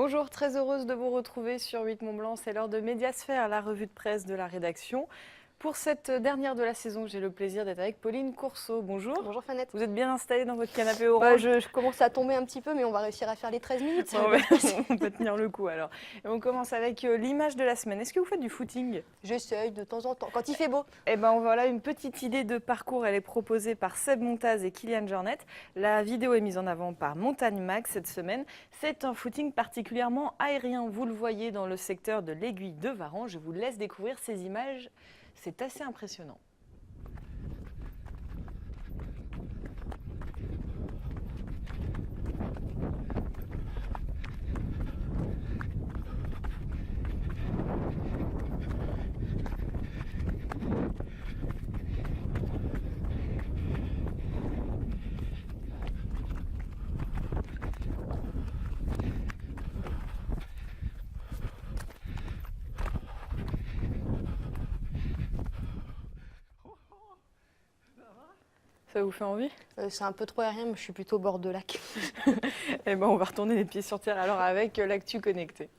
Bonjour, très heureuse de vous retrouver sur 8 Mont Blanc. C'est l'heure de Médiasphère, la revue de presse de la rédaction. Pour cette dernière de la saison, j'ai le plaisir d'être avec Pauline Courceau. Bonjour. Bonjour Fanette. Vous êtes bien installée dans votre canapé orange? Je commence à tomber un petit peu, mais on va réussir à faire les 13 minutes. Ça Bon, va bien. on peut tenir le coup alors. Et on commence avec l'image de la semaine. Est-ce que vous faites du footing? J'essaye de temps en temps, quand il fait beau. Eh bien, voilà une petite idée de parcours. Elle est proposée par Seb Montaz et Kylian Jornet. La vidéo est mise en avant par Montagne Mag cette semaine. C'est un footing particulièrement aérien. Vous le voyez dans le secteur de l'Aiguille de Varan. Je vous laisse découvrir ces images. C'est assez impressionnant. Ça vous fait envie? C'est un peu trop aérien, mais je suis plutôt au bord de lac. Eh ben, on va retourner les pieds sur terre alors avec l'actu connectée.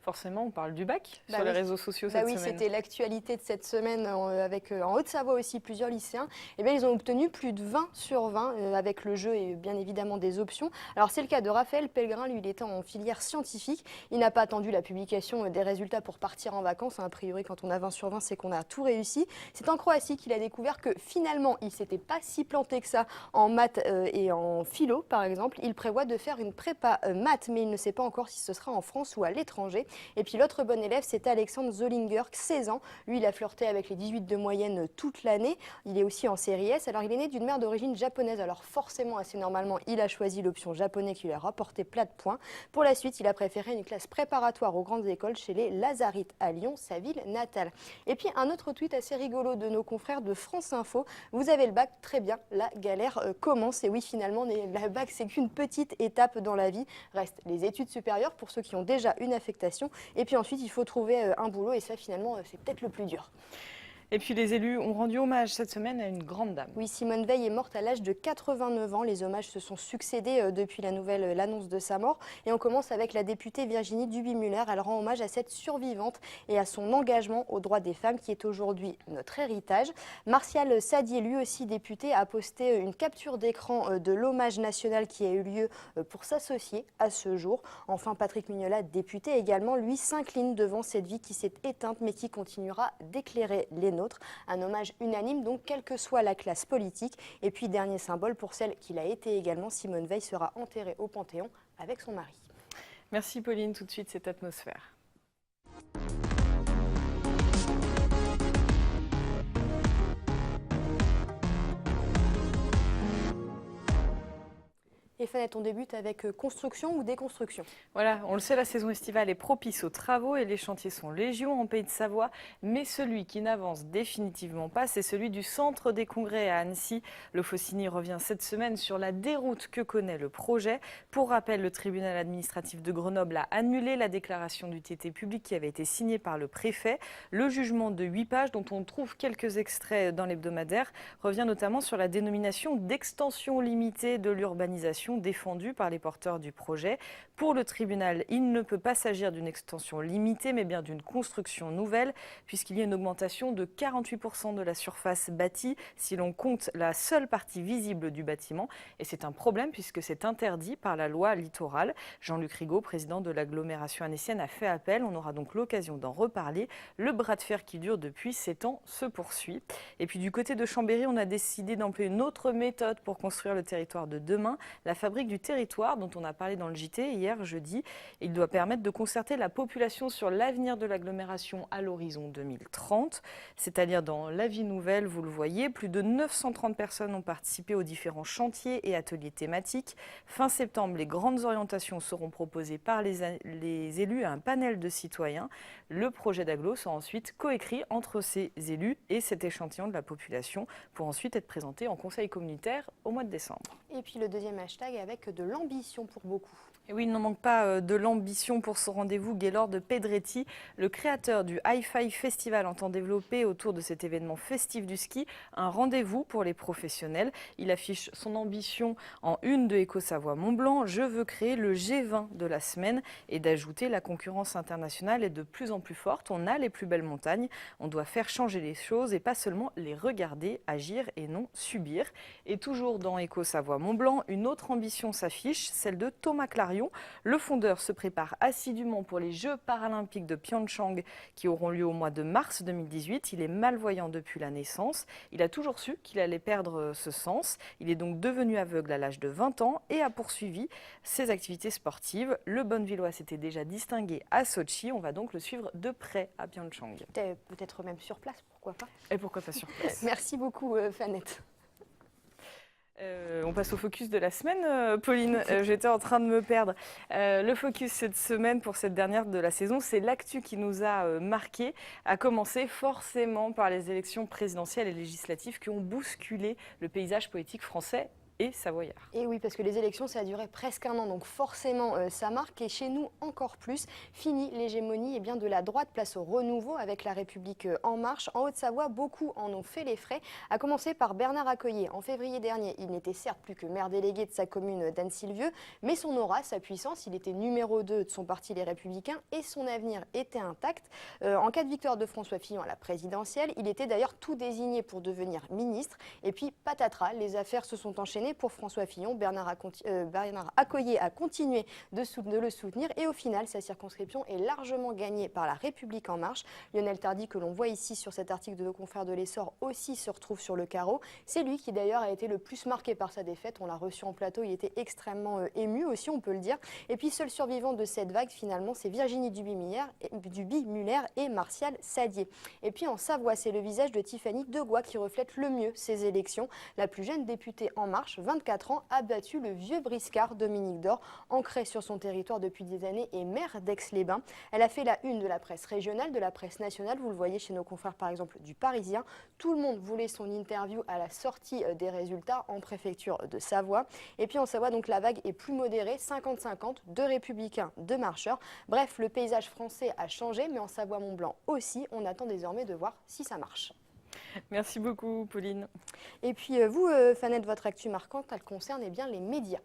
Forcément, on parle du bac sur les réseaux sociaux cette oui, semaine. c'était l'actualité de cette semaine avec en Haute-Savoie aussi plusieurs lycéens. Eh bien, ils ont obtenu plus de 20 sur 20 avec le jeu et bien évidemment des options. Alors c'est le cas de Raphaël Pellegrin, lui il était en filière scientifique. Il n'a pas attendu la publication des résultats pour partir en vacances. A priori, quand on a 20 sur 20, c'est qu'on a tout réussi. C'est en Croatie qu'il a découvert que finalement, il ne s'était pas si planté que ça en maths et en philo par exemple. Il prévoit de faire une prépa maths, mais il ne sait pas encore si ce sera en France ou à l'étranger. Et puis l'autre bon élève, c'est Alexandre Zollinger, 16 ans. Lui, il a flirté avec les 18 de moyenne toute l'année. Il est aussi en série S. Alors, il est né d'une mère d'origine japonaise. Alors, forcément, assez normalement, il a choisi l'option japonais qui lui a rapporté plat de points. Pour la suite, il a préféré une classe préparatoire aux grandes écoles chez les Lazarites à Lyon, sa ville natale. Et puis, un autre tweet assez rigolo de nos confrères de France Info. Vous avez le bac, très bien, la galère commence. Et oui, finalement, le bac, c'est qu'une petite étape dans la vie. Restent les études supérieures pour ceux qui ont déjà une affectation. Et puis ensuite, il faut trouver un boulot et ça, finalement, c'est peut-être le plus dur. Et puis les élus ont rendu hommage cette semaine à une grande dame. Oui, Simone Veil est morte à l'âge de 89 ans. Les hommages se sont succédés depuis l'annonce de sa mort. Et on commence avec la députée Virginie Duby-Muller. Elle rend hommage à cette survivante et à son engagement aux droits des femmes qui est aujourd'hui notre héritage. Martial Sadier, lui aussi député, a posté une capture d'écran de l'hommage national qui a eu lieu pour s'associer à ce jour. Enfin, Patrick Mignola, député également, lui s'incline devant cette vie qui s'est éteinte mais qui continuera d'éclairer les nôtres. Un hommage unanime donc, quelle que soit la classe politique. Et puis dernier symbole pour celle qu'il a été également, Simone Veil sera enterrée au Panthéon avec son mari. Merci Pauline, tout de suite cette atmosphère. Et Fanette, on débute avec construction ou déconstruction? Voilà, on le sait, la saison estivale est propice aux travaux et les chantiers sont légion en Pays de Savoie. Mais celui qui n'avance définitivement pas, c'est celui du Centre des Congrès à Annecy. Le Faucigny revient cette semaine sur la déroute que connaît le projet. Pour rappel, le tribunal administratif de Grenoble a annulé la déclaration d'utilité publique qui avait été signée par le préfet. Le jugement de 8 pages, dont on trouve quelques extraits dans l'hebdomadaire, revient notamment sur la dénomination d'extension limitée de l'urbanisation défendue par les porteurs du projet. Pour le tribunal, il ne peut pas s'agir d'une extension limitée, mais bien d'une construction nouvelle, puisqu'il y a une augmentation de 48% de la surface bâtie si l'on compte la seule partie visible du bâtiment. Et c'est un problème puisque c'est interdit par la loi littorale. Jean-Luc Rigaud, président de l'agglomération annécienne, a fait appel. On aura donc l'occasion d'en reparler. Le bras de fer qui dure depuis 7 ans se poursuit. Et puis du côté de Chambéry, on a décidé d'employer une autre méthode pour construire le territoire de demain, la fabrique du territoire dont on a parlé dans le JT hier jeudi. Il doit permettre de concerter la population sur l'avenir de l'agglomération à l'horizon 2030, c'est-à-dire dans la vie nouvelle, vous le voyez. Plus de 930 personnes ont participé aux différents chantiers et ateliers thématiques. Fin septembre, les grandes orientations seront proposées par les élus à un panel de citoyens. Le projet d'agglo sera ensuite coécrit entre ces élus et cet échantillon de la population pour ensuite être présenté en conseil communautaire au mois de décembre. Et puis le deuxième hashtag, vague avec de l'ambition pour beaucoup. Et oui, il n'en manque pas de l'ambition pour son rendez-vous. Gaylord Pedretti, le créateur du Hi-Fi Festival, entend développer autour de cet événement festif du ski un rendez-vous pour les professionnels. Il affiche son ambition en une de Éco-Savoie Mont-Blanc. Je veux créer le G20 de la semaine et d'ajouter la concurrence internationale est de plus en plus forte. On a les plus belles montagnes. On doit faire changer les choses et pas seulement les regarder, agir et non subir. Et toujours dans Éco-Savoie Mont-Blanc, une autre ambition s'affiche, celle de Thomas Clarion. Le fondeur se prépare assidûment pour les Jeux paralympiques de Pyeongchang qui auront lieu au mois de mars 2018. Il est malvoyant depuis la naissance. Il a toujours su qu'il allait perdre ce sens. Il est donc devenu aveugle à l'âge de 20 ans et a poursuivi ses activités sportives. Le Bonnevillois s'était déjà distingué à Sochi. On va donc le suivre de près à Pyeongchang. Peut-être même sur place, pourquoi pas. Et pourquoi pas sur place. Merci beaucoup, Fanette. On passe au focus de la semaine, Pauline. J'étais en train de me perdre. Le focus cette semaine, pour cette dernière de la saison, c'est l'actu qui nous a marqué, à commencer forcément par les élections présidentielles et législatives qui ont bousculé le paysage politique français et savoyard. Et oui, parce que les élections, ça a duré presque un an, donc forcément, ça marque. Et chez nous, encore plus, fini l'hégémonie de la droite, place au renouveau avec La République En Marche. En Haute-Savoie, beaucoup en ont fait les frais, à commencer par Bernard Accoyer. En février dernier, il n'était certes plus que maire délégué de sa commune d'Anne-Sylvieux, mais son aura, sa puissance, il était numéro 2 de son parti Les Républicains et son avenir était intact. En cas de victoire de François Fillon à la présidentielle, il était d'ailleurs tout désigné pour devenir ministre. Et puis, patatras, les affaires se sont enchaînées pour François Fillon. Bernard Accoyer a continué de le soutenir et au final, sa circonscription est largement gagnée par La République En Marche. Lionel Tardy, que l'on voit ici sur cet article de nos confrères de l'Essor, aussi se retrouve sur le carreau. C'est lui qui d'ailleurs a été le plus marqué par sa défaite. On l'a reçu en plateau, il était extrêmement ému aussi, on peut le dire. Et puis, seul survivant de cette vague, finalement, c'est Virginie Duby-Muller et Martial Sadier. Et puis en Savoie, c'est le visage de Tiffany Degois qui reflète le mieux ces élections. La plus jeune députée En Marche, 24 ans, a battu le vieux briscard Dominique Dor, ancré sur son territoire depuis des années et maire d'Aix-les-Bains. Elle a fait la une de la presse régionale, de la presse nationale. Vous le voyez chez nos confrères par exemple du Parisien. Tout le monde voulait son interview à la sortie des résultats en préfecture de Savoie. Et puis en Savoie, donc la vague est plus modérée, 50-50, 2 républicains, 2 marcheurs. Bref, le paysage français a changé, mais en Savoie-Mont-Blanc aussi. On attend désormais de voir si ça marche. Merci beaucoup, Pauline. Et puis vous, Fanette, votre actu marquante, elle concerne bien les médias.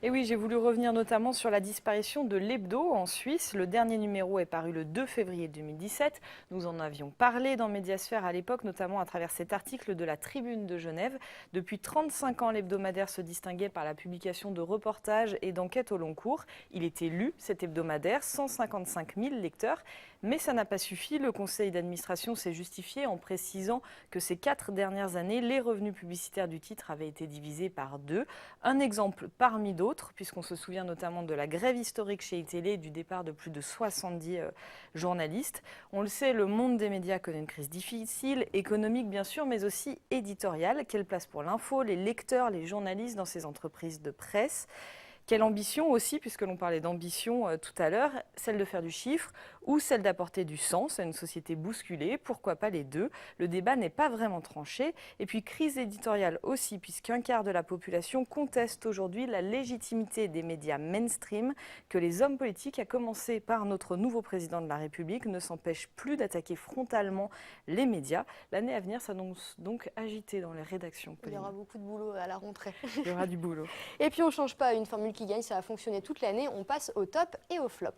Et oui, j'ai voulu revenir notamment sur la disparition de l'Hebdo en Suisse. Le dernier numéro est paru le 2 février 2017. Nous en avions parlé dans Médiasphère à l'époque, notamment à travers cet article de la Tribune de Genève. Depuis 35 ans, l'hebdomadaire se distinguait par la publication de reportages et d'enquêtes au long cours. Il était lu, cet hebdomadaire, 155 000 lecteurs. Mais ça n'a pas suffi. Le conseil d'administration s'est justifié en précisant que ces 4 dernières années, les revenus publicitaires du titre avaient été divisés par 2. Un exemple parmi d'autres, puisqu'on se souvient notamment de la grève historique chez iTélé et du départ de plus de 70 journalistes. On le sait, le monde des médias connaît une crise difficile, économique bien sûr, mais aussi éditoriale. Quelle place pour l'info, les lecteurs, les journalistes dans ces entreprises de presse ? Quelle ambition aussi, puisque l'on parlait d'ambition tout à l'heure, celle de faire du chiffre ou celle d'apporter du sens à une société bousculée, pourquoi pas les deux? Le débat n'est pas vraiment tranché. Et puis crise éditoriale aussi, puisqu'un quart de la population conteste aujourd'hui la légitimité des médias mainstream, que les hommes politiques, à commencer par notre nouveau président de la République, ne s'empêchent plus d'attaquer frontalement les médias. L'année à venir s'annonce donc agitée dans les rédactions. Il y aura beaucoup de boulot à la rentrée. Il y aura du boulot. Et puis on ne change pas une formule qui gagne, ça a fonctionné toute l'année. On passe au top et au flop.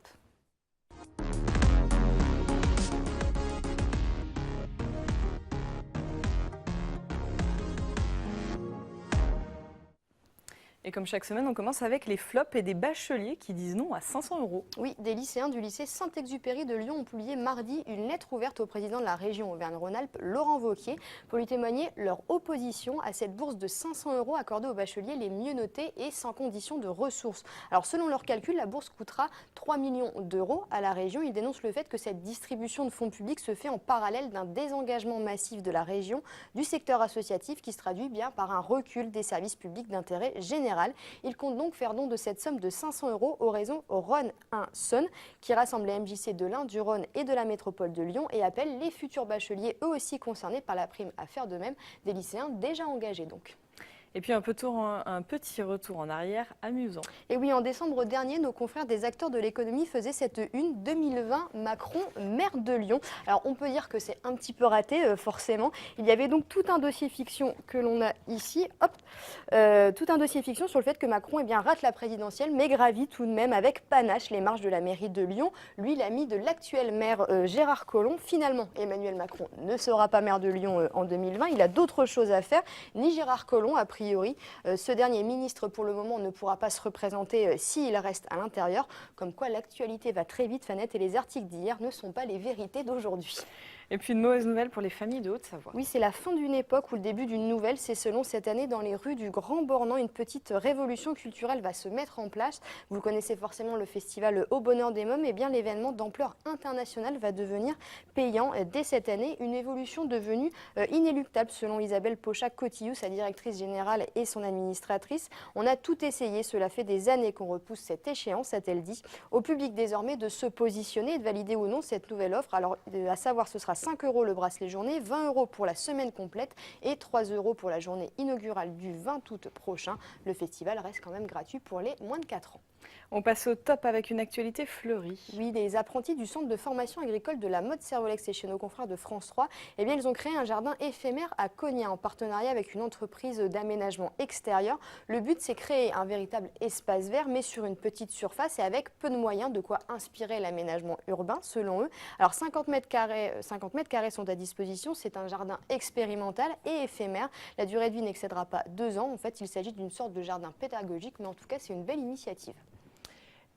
Et comme chaque semaine, on commence avec les flops et des bacheliers qui disent non à 500 €. Oui, des lycéens du lycée Saint-Exupéry de Lyon ont publié mardi une lettre ouverte au président de la région Auvergne-Rhône-Alpes, Laurent Wauquiez, pour lui témoigner leur opposition à cette bourse de 500 € accordée aux bacheliers les mieux notés et sans condition de ressources. Alors selon leurs calculs, la bourse coûtera 3 millions d'euros à la région. Ils dénoncent le fait que cette distribution de fonds publics se fait en parallèle d'un désengagement massif de la région, du secteur associatif qui se traduit bien par un recul des services publics d'intérêt général. Il compte donc faire don de cette somme de 500 € au réseau Rhône 1-Saône qui rassemble les MJC de l'Ain, du Rhône et de la métropole de Lyon et appelle les futurs bacheliers eux aussi concernés par la prime à faire de même, des lycéens déjà engagés donc. Et puis un petit retour en arrière amusant. Et oui, en décembre dernier, nos confrères des acteurs de l'économie faisaient cette une 2020 Macron, maire de Lyon. Alors on peut dire que c'est un petit peu raté, forcément. Il y avait donc tout un dossier fiction que l'on a ici. Hop, tout un dossier fiction sur le fait que Macron rate la présidentielle, mais gravit tout de même avec panache les marches de la mairie de Lyon. Lui, l'ami de l'actuel maire Gérard Collomb. Finalement, Emmanuel Macron ne sera pas maire de Lyon en 2020. Il a d'autres choses à faire. Ni Gérard Collomb, a priori. Ce dernier ministre, pour le moment, ne pourra pas se représenter s'il reste à l'intérieur. Comme quoi, l'actualité va très vite, Fanette, et les articles d'hier ne sont pas les vérités d'aujourd'hui. Et puis une mauvaise nouvelle pour les familles de Haute-Savoie. Oui, c'est la fin d'une époque ou le début d'une nouvelle. C'est selon cette année dans les rues du Grand Bornand, une petite révolution culturelle va se mettre en place. Vous connaissez forcément le festival Au Bonheur des Mômes. Eh bien, l'événement d'ampleur internationale va devenir payant dès cette année. Une évolution devenue inéluctable selon Isabelle Pochac-Cotillou, sa directrice générale et son administratrice. On a tout essayé. Cela fait des années qu'on repousse cette échéance, a-t-elle dit. Au public désormais de se positionner et de valider ou non cette nouvelle offre. Alors, à savoir, ce sera 5 € le bracelet journée, 20 € pour la semaine complète et 3 € pour la journée inaugurale du 20 août prochain. Le festival reste quand même gratuit pour les moins de 4 ans. On passe au top avec une actualité fleurie. Oui, les apprentis du centre de formation agricole de la Motte Servolex et chez nos confrères de France 3, eh bien, ils ont créé un jardin éphémère à Cognac en partenariat avec une entreprise d'aménagement extérieur. Le but, c'est créer un véritable espace vert, mais sur une petite surface et avec peu de moyens, de quoi inspirer l'aménagement urbain, selon eux. Alors, 50 mètres carrés sont à disposition. C'est un jardin expérimental et éphémère. La durée de vie n'excédera pas 2 ans. En fait, il s'agit d'une sorte de jardin pédagogique, mais en tout cas, c'est une belle initiative.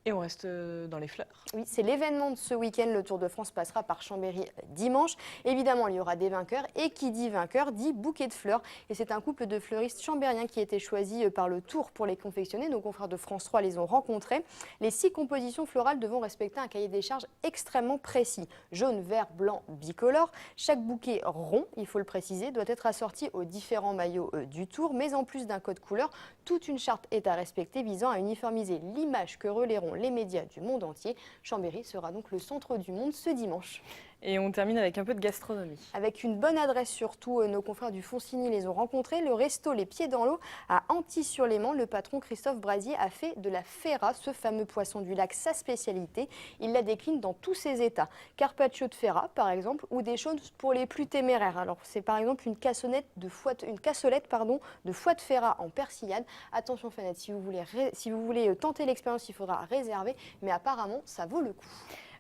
Et on reste dans les fleurs. Oui, c'est l'événement de ce week-end. Le Tour de France passera par Chambéry dimanche. Évidemment, il y aura des vainqueurs. Et qui dit vainqueur dit bouquet de fleurs. Et c'est un couple de fleuristes chambériens qui a été choisi par le Tour pour les confectionner. Nos confrères de France 3 les ont rencontrés. Les 6 compositions florales devront respecter un cahier des charges extrêmement précis. Jaune, vert, blanc, bicolore. Chaque bouquet rond, il faut le préciser, doit être assorti aux différents maillots du Tour. Mais en plus d'un code couleur, toute une charte est à respecter visant à uniformiser l'image que relayeront les médias du monde entier. Chambéry sera donc le centre du monde ce dimanche. Et on termine avec un peu de gastronomie. Avec une bonne adresse surtout, nos confrères du Foncini les ont rencontrés. Le resto Les Pieds dans l'eau à Antilly-sur-Léman. Le patron Christophe Brasier a fait de la ferra, ce fameux poisson du lac, sa spécialité. Il la décline dans tous ses états. Carpaccio de ferra, par exemple, ou des choses pour les plus téméraires. Alors, c'est par exemple une cassolette de foie de ferra en persillade. Attention, Fanette, si vous voulez tenter l'expérience, il faudra réserver. Mais apparemment, ça vaut le coup.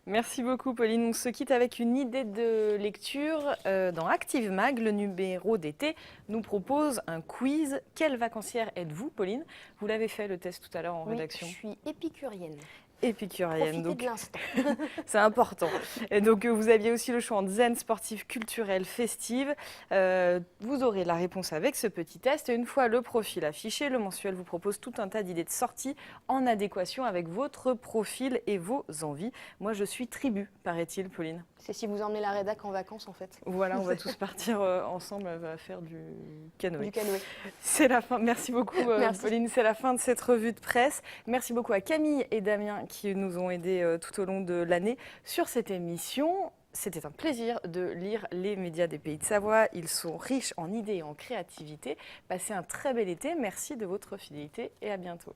Merci beaucoup Pauline. On se quitte avec une idée de lecture. Dans Active Mag, le numéro d'été nous propose un quiz. Quelle vacancière êtes-vous, Pauline? Vous l'avez fait le test tout à l'heure en rédaction. Je suis épicurienne. Épicurienne, donc de l'instant. C'est important. Et donc vous aviez aussi le choix en zen, sportif, culturel, festive. Vous aurez la réponse avec ce petit test. Et une fois le profil affiché, le mensuel vous propose tout un tas d'idées de sortie en adéquation avec votre profil et vos envies. Moi, je suis tribu, paraît-il, Pauline. C'est si vous emmenez la rédac en vacances, en fait. Voilà, on va tous partir ensemble faire du canoë. Du canoë. C'est la fin. Merci beaucoup, Merci. Pauline. C'est la fin de cette revue de presse. Merci beaucoup à Camille et Damien qui nous ont aidés tout au long de l'année sur cette émission. C'était un plaisir de lire les médias des Pays de Savoie. Ils sont riches en idées et en créativité. Passez un très bel été. Merci de votre fidélité et à bientôt.